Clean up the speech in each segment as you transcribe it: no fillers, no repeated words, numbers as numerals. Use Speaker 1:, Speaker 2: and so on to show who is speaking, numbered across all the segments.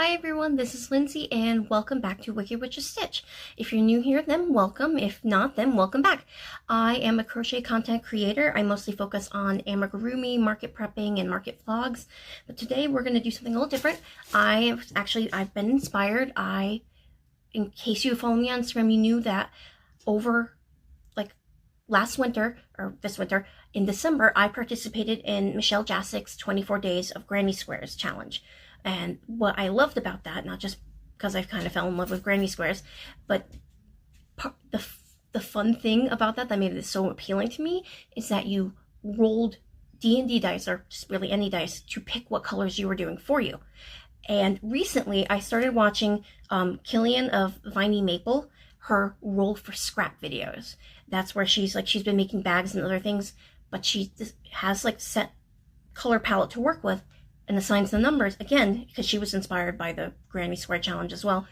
Speaker 1: Hi everyone, this is Lindsay and welcome back to Wicked Witch of Stitch. If you're new here, then welcome. If not, then welcome back. I am a crochet content creator. I mostly focus on amigurumi, market prepping, and market vlogs. But today we're going to do something a little different. I've been inspired. In case you follow me on Instagram, you knew that over last winter, or this winter, in December, I participated in Michelle Jasik's 24 Days of Granny Squares challenge. And what I loved about that, not just because I've kind of fell in love with granny squares, but the fun thing about that made it so appealing to me is that you rolled D&D dice, or just really any dice, to pick what colors you were doing for you. And recently I started watching Killian of Viney Maple, her roll for scrap videos. That's where she's been making bags and other things, but she has set color palette to work with and assigns the numbers, again, because she was inspired by the Granny Square Challenge as well,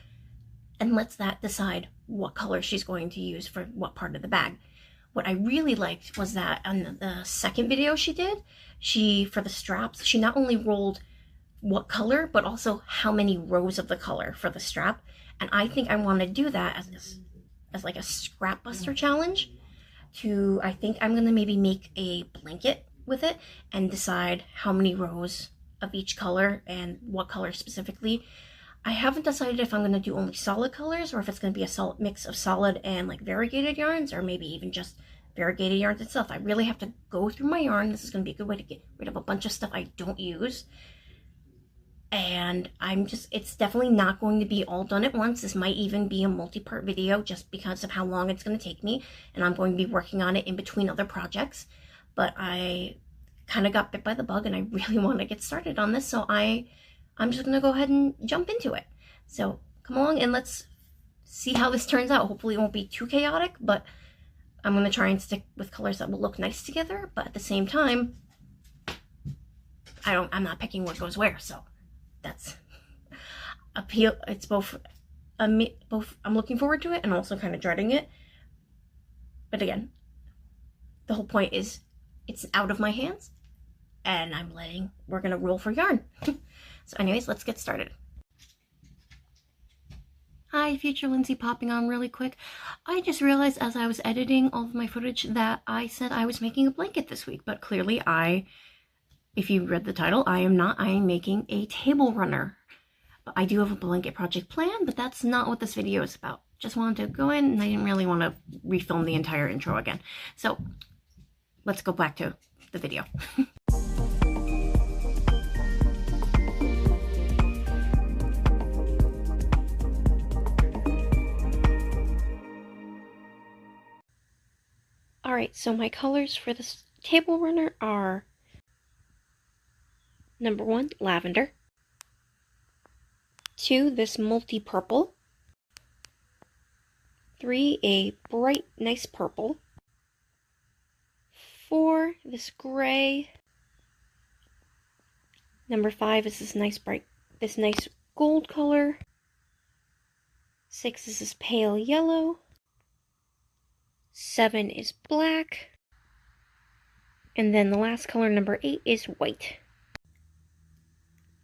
Speaker 1: and lets that decide what color she's going to use for what part of the bag. What I really liked was that on the second video she did, for the straps, she not only rolled what color, but also how many rows of the color for the strap. And I think I want to do that as like a scrap buster challenge. I think I'm going to maybe make a blanket with it and decide how many rows of each color and what color specifically. I haven't decided if I'm going to do only solid colors or if it's going to be a solid mix of solid and variegated yarns, or maybe even just variegated yarns itself. I really have to go through my yarn. This is going to be a good way to get rid of a bunch of stuff I don't use. And it's definitely not going to be all done at once. This might even be a multi-part video just because of how long it's going to take me. And I'm going to be working on it in between other projects. But I kind of got bit by the bug and I really want to get started on this. So I'm just going to go ahead and jump into it. So come along and let's see how this turns out. Hopefully it won't be too chaotic, but I'm going to try and stick with colors that will look nice together. But at the same time, I'm not picking what goes where. So that's appeal. It's both I'm looking forward to it and also kind of dreading it. But again, the whole point is it's out of my hands and we're gonna roll for yarn. So anyways, let's get started. Hi, future Lindsay popping on really quick. I just realized as I was editing all of my footage that I said I was making a blanket this week, but clearly if you read the title, I am not. I am making a table runner. But I do have a blanket project plan, but that's not what this video is about. Just wanted to go in, and I didn't really want to refilm the entire intro again. So let's go back to the video. Alright, so my colors for this table runner are number 1, lavender. 2, this multi-purple. 3, a bright, nice purple. 4, this gray. Number 5 is this nice gold color. 6 is this pale yellow. 7 is black. And then the last color, number 8, is white.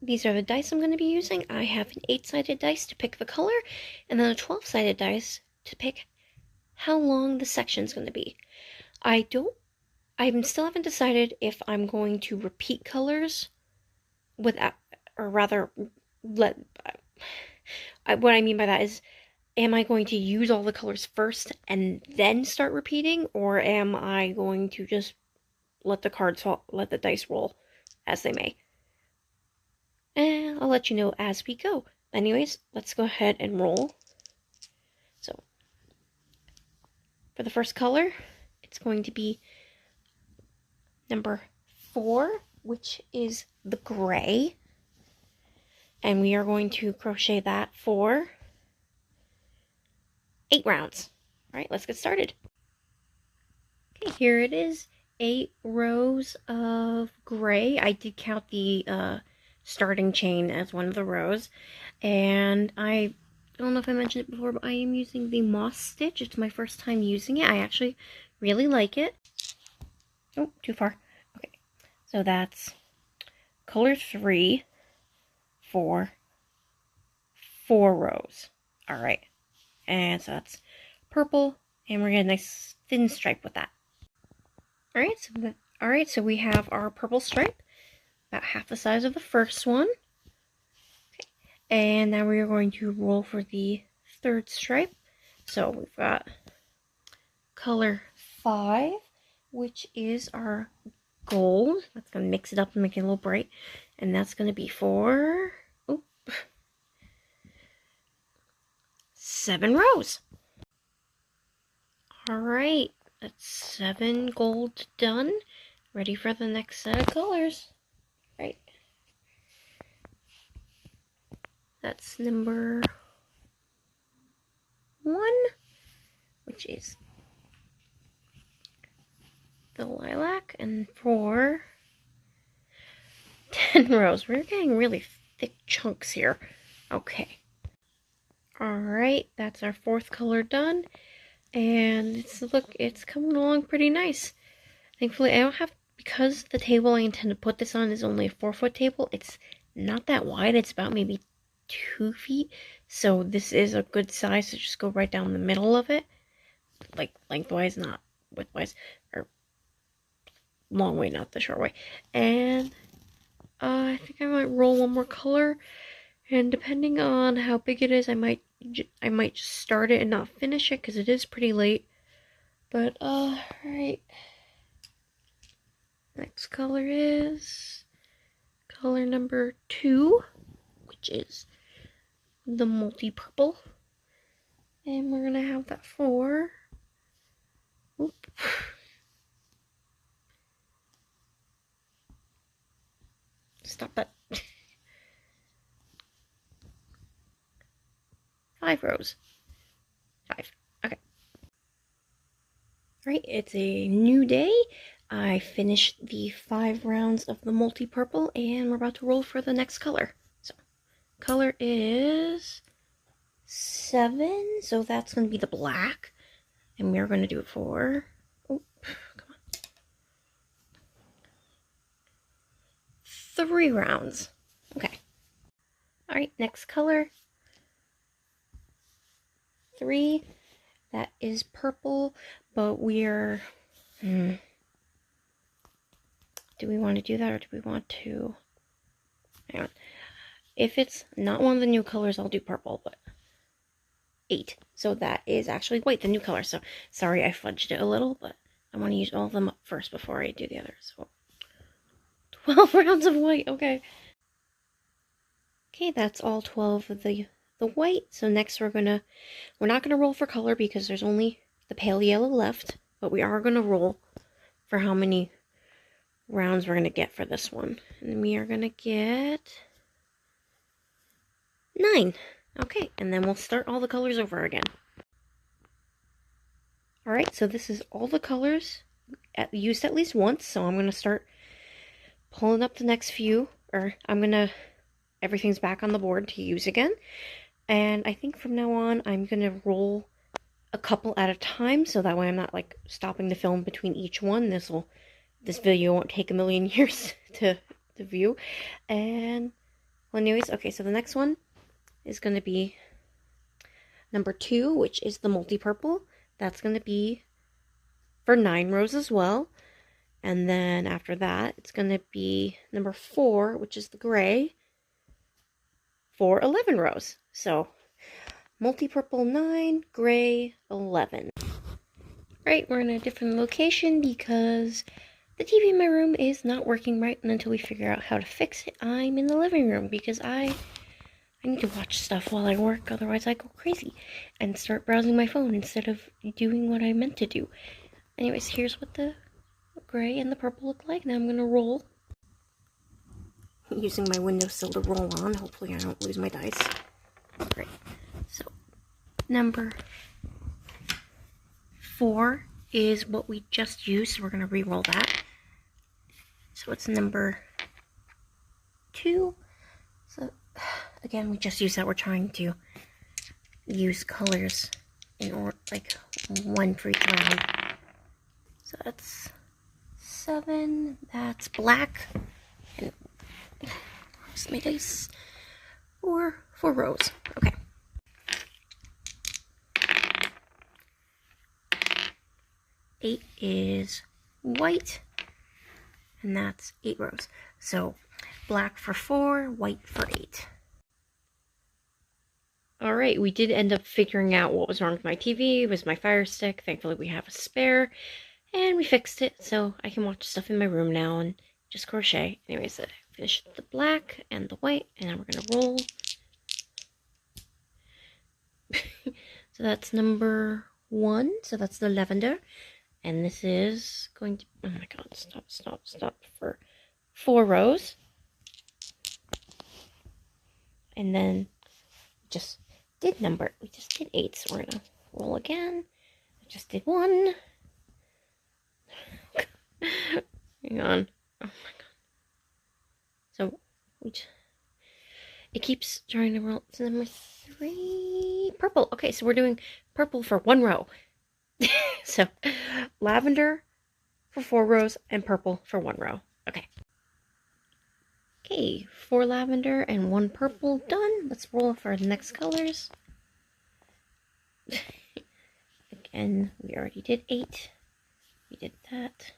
Speaker 1: These are the dice I'm going to be using. I have an 8-sided dice to pick the color, and then a 12-sided dice to pick how long the section's going to be. I still haven't decided if I'm going to repeat colors what I mean by that is, am I going to use all the colors first and then start repeating, or am I going to just let the dice roll as they may? And I'll let you know as we go. Anyways, let's go ahead and roll. So, for the first color, it's going to be number 4, which is the gray. And we are going to crochet that for 8 rounds. Alright, let's get started. Okay, here it is. 8 rows of gray. I did count the starting chain as one of the rows, and I don't know if I mentioned it before, but I am using the moss stitch. It's my first time using it. I actually really like it. Oh, too far. Okay, so that's color 3, 4, 4 rows. All right. And so that's purple, and we're gonna get a nice thin stripe with that. All right, so we have our purple stripe, about half the size of the first one. Okay. And now we are going to roll for the third stripe. So we've got color 5, which is our gold. That's gonna mix it up and make it a little bright, and that's gonna be for 7 rows. All right, that's 7 gold done. Ready for the next set of colors. Right. That's number 1, which is the lilac, and for 10 rows. We're getting really thick chunks here. Okay. All right, that's our 4th color done. And it's coming along pretty nice. Thankfully, I don't have, because the table I intend to put this on is only a 4-foot table, it's not that wide. It's about maybe 2 feet. So this is a good size to just go right down the middle of it. Like lengthwise, not widthwise. Or long way, not the short way. And I think I might roll one more color. And depending on how big it is, I might just start it and not finish it, because it is pretty late. But, alright. Next color is color number 2, which is the multi-purple. And we're gonna have that for... Stop that. 5 rows. 5. Okay. Right, it's a new day. I finished the 5 rounds of the multi-purple, and we're about to roll for the next color. So, color is 7, so that's going to be the black. And we're going to do it for... Oh, come on. 3 rounds. Okay. Alright, next color. 3. That is purple, but we're... Do we want to do that, or do we want to... Hang on. If it's not one of the new colors, I'll do purple, but... 8. So that is actually white, the new color. So, sorry I fudged it a little, but I want to use all of them up first before I do the others. So, 12 rounds of white, okay. Okay, that's all 12 of the white. So next we're not gonna roll for color because there's only the pale yellow left, but we are gonna roll for how many rounds we're gonna get for this one. And we are gonna get 9. Okay, and then we'll start all the colors over again. Alright, so this is all the colors used at least once, so I'm gonna start pulling up the next few, or everything's back on the board to use again. And I think from now on, I'm going to roll a couple at a time, so that way I'm not, like, stopping the film between each one. This video won't take a million years to view. And, well, anyways, okay, so the next one is going to be number 2, which is the multi-purple. That's going to be for 9 rows as well. And then after that, it's going to be number 4, which is the gray, for 11 rows. So, multi-purple 9, gray 11. Right, we're in a different location because the TV in my room is not working right, and until we figure out how to fix it, I'm in the living room because I need to watch stuff while I work, otherwise I go crazy and start browsing my phone instead of doing what I meant to do. Anyways, here's what the gray and the purple look like. Now I'm going to roll. Using my windowsill to roll on. Hopefully I don't lose my dice. Great. So, number 4 is what we just used, so we're going to re-roll that. So it's number 2. So, again, we just used that. We're trying to use colors in order, like, 1 for each round. So that's 7. That's black. And my dice. 4, 4 rows. Okay. Eight is white, and that's 8 rows. So black for 4, white for 8. Alright, we did end up figuring out what was wrong with my TV. It was my Fire Stick. Thankfully we have a spare, and we fixed it, so I can watch stuff in my room now and just crochet. Anyways, I finished the black and the white, and now we're going to roll. So that's number 1, so that's the lavender. And this is going to, oh my god, stop, for 4 rows. And then we just did 8, so we're gonna roll again. I just did 1. Hang on. Oh my god. So, it keeps trying to roll. It's number 3. Purple. Okay, so we're doing purple for 1 row. So, lavender for 4 rows and purple for 1 row. Okay. Okay, 4 lavender and 1 purple done. Let's roll for the next colors. Again, we already did 8. We did that.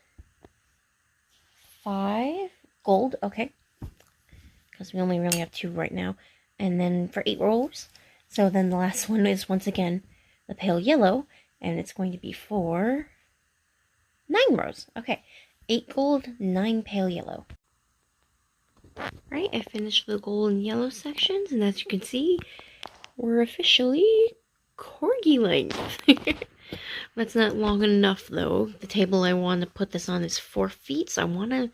Speaker 1: 5 gold, okay. Because we only really have 2 right now. And then for 8 rows. So then the last one is once again the pale yellow. And it's going to be for 9 rows. Okay, 8 gold, 9 pale yellow. Right, I finished the gold and yellow sections, and as you can see, we're officially corgi length. That's not long enough, though. The table I want to put this on is 4 feet, so I want to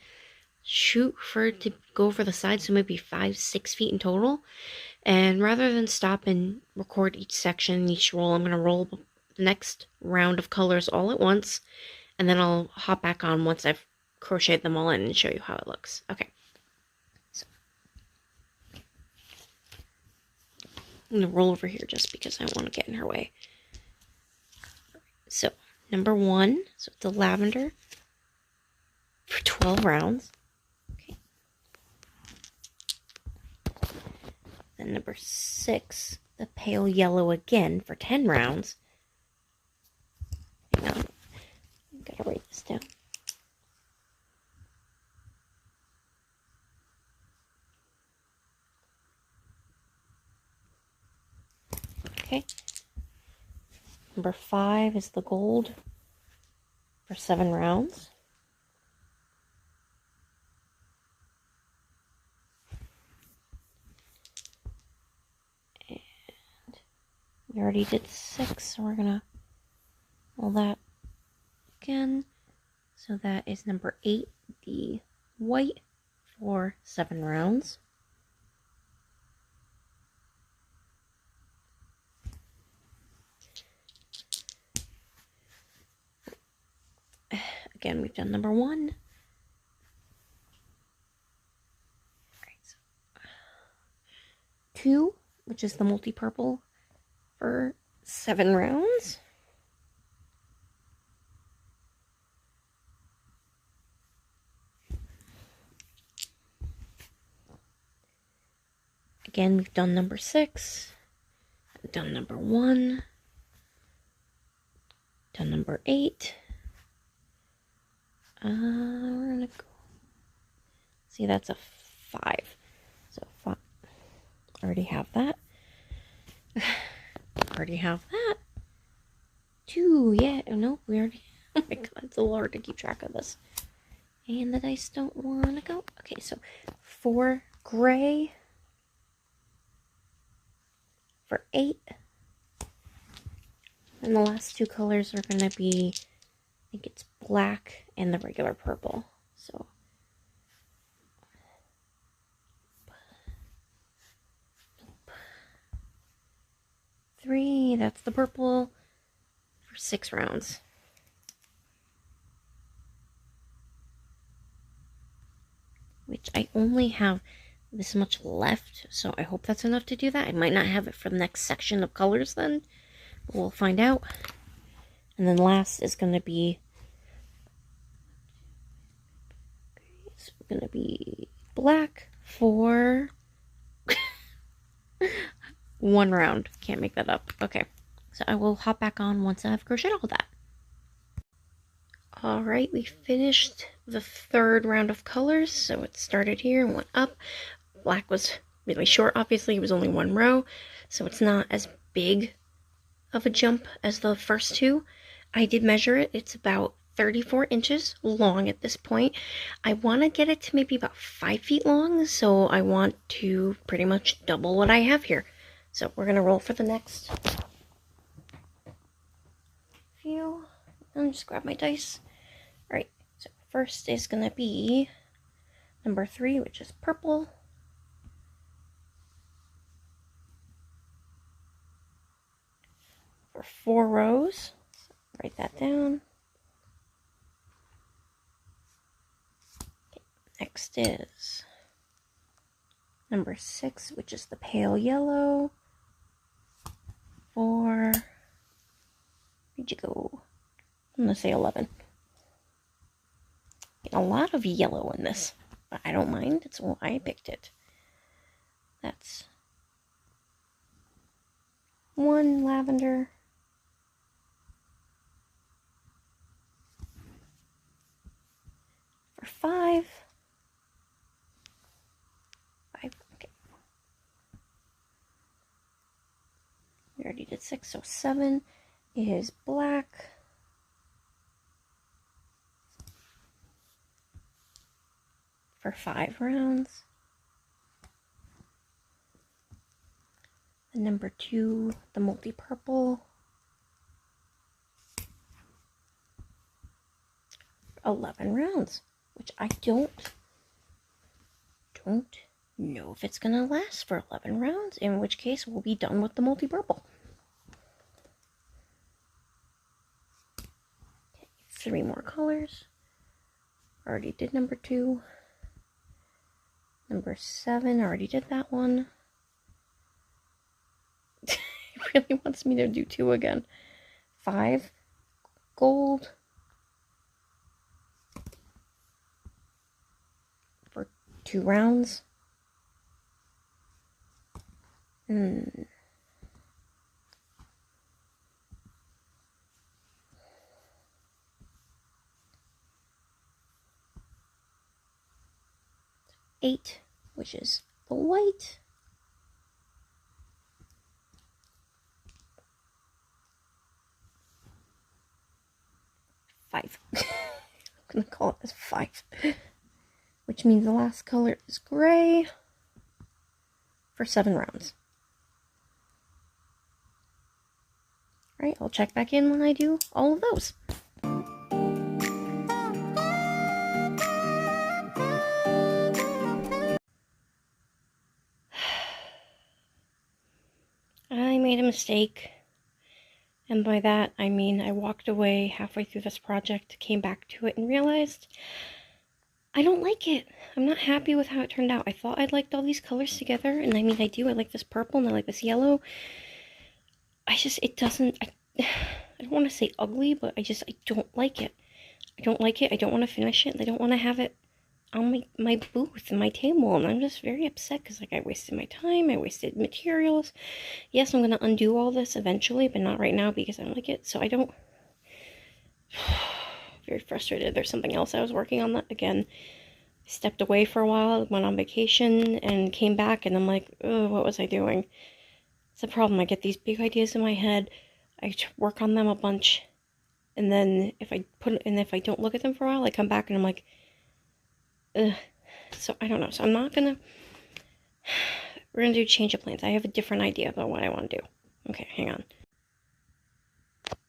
Speaker 1: shoot for it to go for the side, so maybe 5-6 feet in total. And rather than stop and record each section, each roll, I'm going to roll the next round of colors all at once, and then I'll hop back on once I've crocheted them all in and show you how it looks. Okay. I'm going to roll over here just because I don't want to get in her way. So, number 1, so the lavender for 12 rounds. Okay. Then number 6, the pale yellow again for 10 rounds. Hang on. I've got to write this down. Okay. Number 5 is the gold for 7 rounds. And we already did 6, so we're gonna roll that again. So that is number 8, the white for 7 rounds. Again, we've done number 1. Right, so 2, which is the multi-purple for 7 rounds. Again, we've done number 6, done number 1, done number 8. We're gonna go. See, that's a 5. So 5. Already have that. Already have that. 2, yeah. Oh, no, we already. Oh my god, it's a little hard to keep track of this. And the dice don't want to go. Okay, so 4 gray for 8. And the last 2 colors are going to be, I think it's black and the regular purple. So 3, that's the purple for 6 rounds. Which I only have this much left, so I hope that's enough to do that. I might not have it for the next section of colors then, but we'll find out. And then last is going to be, black for, 1 round. Can't make that up. Okay, so I will hop back on once I've crocheted all that. Alright, we finished the 3rd round of colors, so it started here and went up. Black was really short, obviously, it was only 1 row, so it's not as big of a jump as the first 2. I did measure it, it's about 34 inches long at this point. I want to get it to maybe about 5 feet long, so I want to pretty much double what I have here. So we're going to roll for the next few. And just grab my dice. Alright, so first is going to be number 3, which is purple. For 4 rows. So write that down. Okay, next is number 6, which is the pale yellow. 4. Where'd you go? I'm going to say 11. A lot of yellow in this, but I don't mind. It's why I picked it. That's 1 lavender. For 5. 5, okay. We already did 6, so 7 is black. For 5 rounds. And number 2, the multi-purple. 11 rounds, which I don't know if it's gonna last for 11 rounds, in which case we'll be done with the multi-purple. Okay, 3 more colors. Already did number 2. Number 7, already did that one. It really wants me to do 2 again. 5, gold. For 2 rounds. 8, which is the white. 5. I'm gonna call it as 5. Which means the last color is gray. For 7 rounds. Alright, I'll check back in when I do all of those. I made a mistake, and by that I mean I walked away halfway through this project, came back to it, and realized I don't like it. I'm not happy with how it turned out. I thought I liked all these colors together, and I mean I do. I like this purple and I like this yellow. It doesn't, I don't want to say ugly, but I don't like it. I don't like it. I don't want to finish it, and I don't want to have it on my booth and my table, and I'm just very upset because like I wasted my time, I wasted materials. Yes, I'm gonna undo all this eventually, but not right now because I don't like it. So I don't. Very frustrated. There's something else I was working on that again. I stepped away for a while, went on vacation, and came back, and I'm like, oh, what was I doing? It's a problem. I get these big ideas in my head. I work on them a bunch, and then if I don't look at them for a while, I come back and I'm like, ugh. So I don't know. So I'm not gonna. We're gonna do change of plans. I have a different idea about what I want to do. Okay, hang on.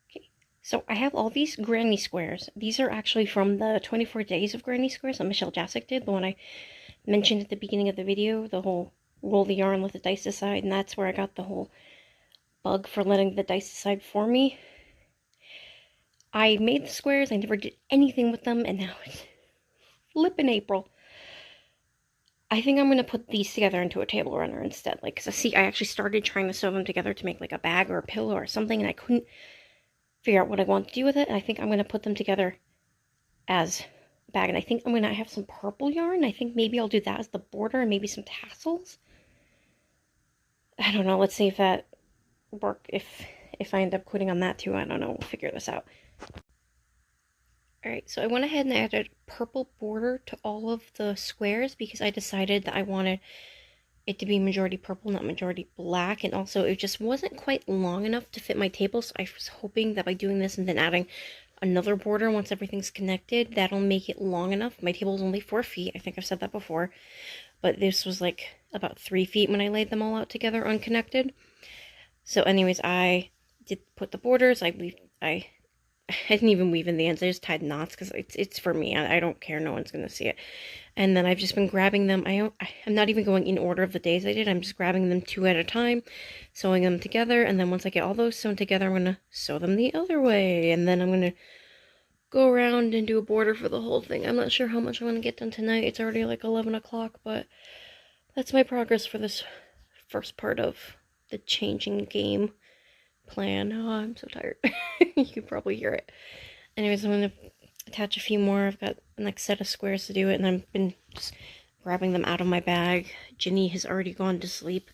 Speaker 1: Okay, so I have all these granny squares. These are actually from the 24 days of granny squares that Michelle Jacek did, the one I mentioned at the beginning of the video, the whole roll the yarn, let the dice decide, and that's where I got the whole bug for letting the dice decide for me. I made the squares, I never did anything with them, and now it's flippin' April. I think I'm going to put these together into a table runner instead. Like, cause I actually started trying to sew them together to make like a bag or a pillow or something, and I couldn't figure out what I want to do with it. And I think I'm going to put them together as a bag. And I think I'm going to have some purple yarn. I think maybe I'll do that as the border and maybe some tassels. I don't know. Let's see if that work. If I end up quitting on that too, I don't know. We'll figure this out. Alright, so I went ahead and added purple border to all of the squares because I decided that I wanted it to be majority purple, not majority black, and also it just wasn't quite long enough to fit my table, so I was hoping that by doing this and then adding another border once everything's connected, that'll make it long enough. My table is only 4 feet, I think I've said that before, but this was like about 3 feet when I laid them all out together unconnected. So anyways, I did put the borders, I didn't even weave in the ends. I just tied knots because it's for me. I don't care. No one's going to see it. And then I've just been grabbing them. I'm not even going in order of the days I did. I'm just grabbing them 2 at a time, sewing them together. And then once I get all those sewn together, I'm going to sew them the other way. And then I'm going to go around and do a border for the whole thing. I'm not sure how much I'm going to get done tonight. It's already like 11 o'clock, but that's my progress for this first part of the changing game plan. Oh, I'm so tired. You can probably hear it. Anyways, I'm going to attach a few more. I've got the next set of squares to do it, and I've been just grabbing them out of my bag. Ginny has already gone to sleep,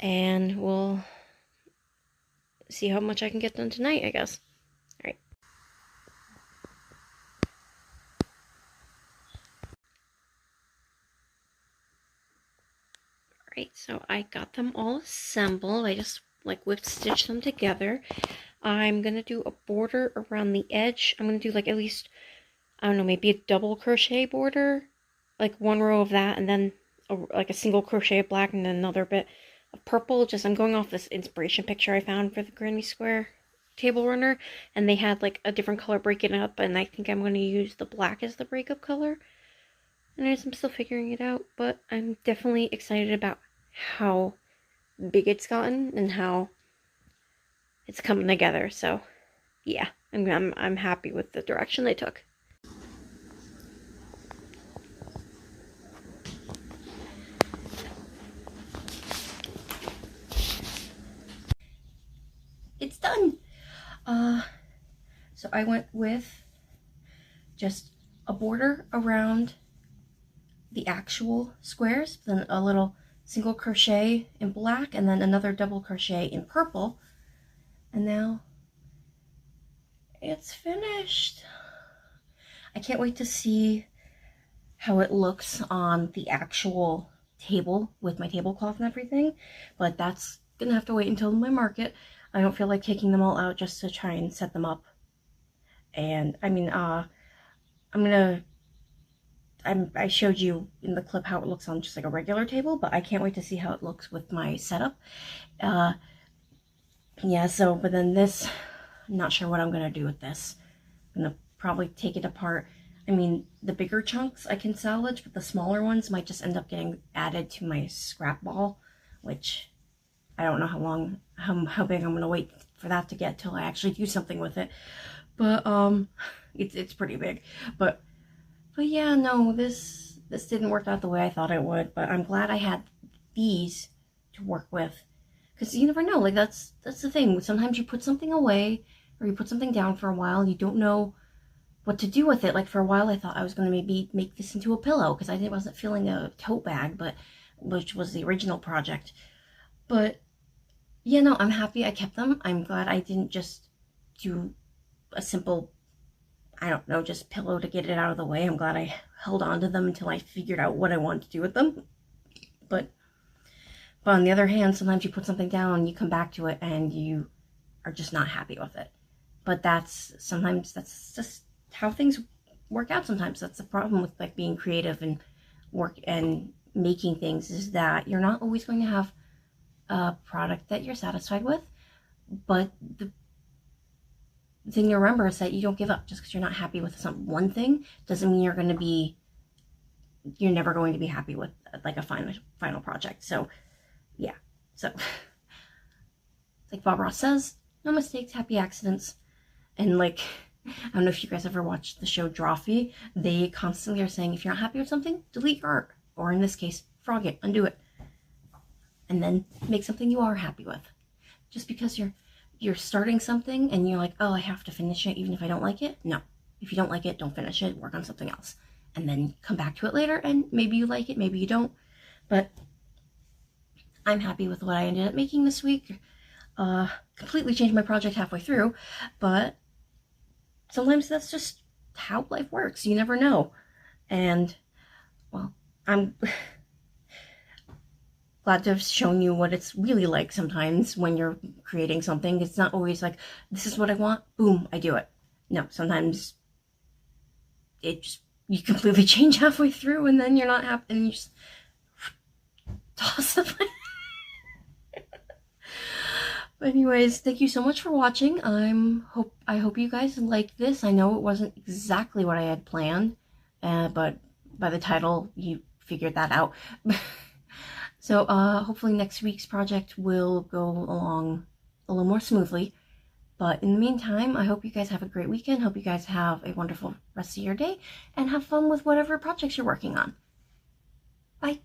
Speaker 1: and we'll see how much I can get done tonight, I guess. Alright. Alright, so I got them all assembled. I just like whipped stitch them together. I'm gonna do a border around the edge. I'm gonna do like at least, I don't know, maybe a double crochet border, like 1 row of that, and then like a single crochet of black and then another bit of purple. Just I'm going off this inspiration picture I found for the Granny Square table runner, and they had like a different color breaking up, and I think I'm going to use the black as the breakup color. And I'm still figuring it out, but I'm definitely excited about how big it's gotten and how it's coming together. So yeah, I'm happy with the direction they took. It's done. So I went with just a border around the actual squares, then a little single crochet in black, and then another double crochet in purple. And now it's finished. I can't wait to see how it looks on the actual table with my tablecloth and everything, but that's gonna have to wait until my market. I don't feel like taking them all out just to try and set them up. And I mean, I showed you in the clip how it looks on just like a regular table, but I can't wait to see how it looks with my setup. Yeah, so, but then this, I'm not sure what I'm gonna do with this. I'm gonna probably take it apart. I mean, the bigger chunks I can salvage, but the smaller ones might just end up getting added to my scrap ball, which I don't know how big I'm gonna wait for that to get till I actually do something with it. But it's pretty big. But yeah, no, this didn't work out the way I thought it would. But I'm glad I had these to work with, because you never know. Like that's the thing. Sometimes you put something away or you put something down for a while and you don't know what to do with it. Like for a while I thought I was going to maybe make this into a pillow because I wasn't feeling a tote bag, but which was the original project. But yeah, no, I'm happy I kept them. I'm glad I didn't just do a simple, I don't know, just pillow to get it out of the way. I'm glad I held on to them until I figured out what I wanted to do with them. But on the other hand, sometimes you put something down, you come back to it, and you are just not happy with it. But sometimes that's just how things work out. Sometimes that's the problem with like being creative and work and making things, is that you're not always going to have a product that you're satisfied with. But the thing to remember is that you don't give up. Just because you're not happy with one thing doesn't mean you're never going to be happy with like a final project. So yeah, so like Bob Ross says, no mistakes, happy accidents. And like, I don't know if you guys ever watched the show Drawfee. They constantly are saying, if you're not happy with something, delete your art, or in this case, frog it, undo it, and then make something you are happy with. Just because you're starting something and you're like, oh, I have to finish it even if I don't like it. No, if you don't like it, don't finish it, work on something else, and then come back to it later, and maybe you like it, maybe you don't. But I'm happy with what I ended up making this week. Completely changed my project halfway through, but sometimes that's just how life works. You never know. And, well, I'm glad to have shown you what it's really like sometimes when you're creating something. It's not always like, this is what I want, boom, I do it. No, sometimes you completely change halfway through and then you're not happy and you just toss the plan. But anyways, thank you so much for watching. I hope you guys like this. I know it wasn't exactly what I had planned, but by the title, you figured that out. So hopefully next week's project will go along a little more smoothly. But in the meantime, I hope you guys have a great weekend. Hope you guys have a wonderful rest of your day and have fun with whatever projects you're working on. Bye.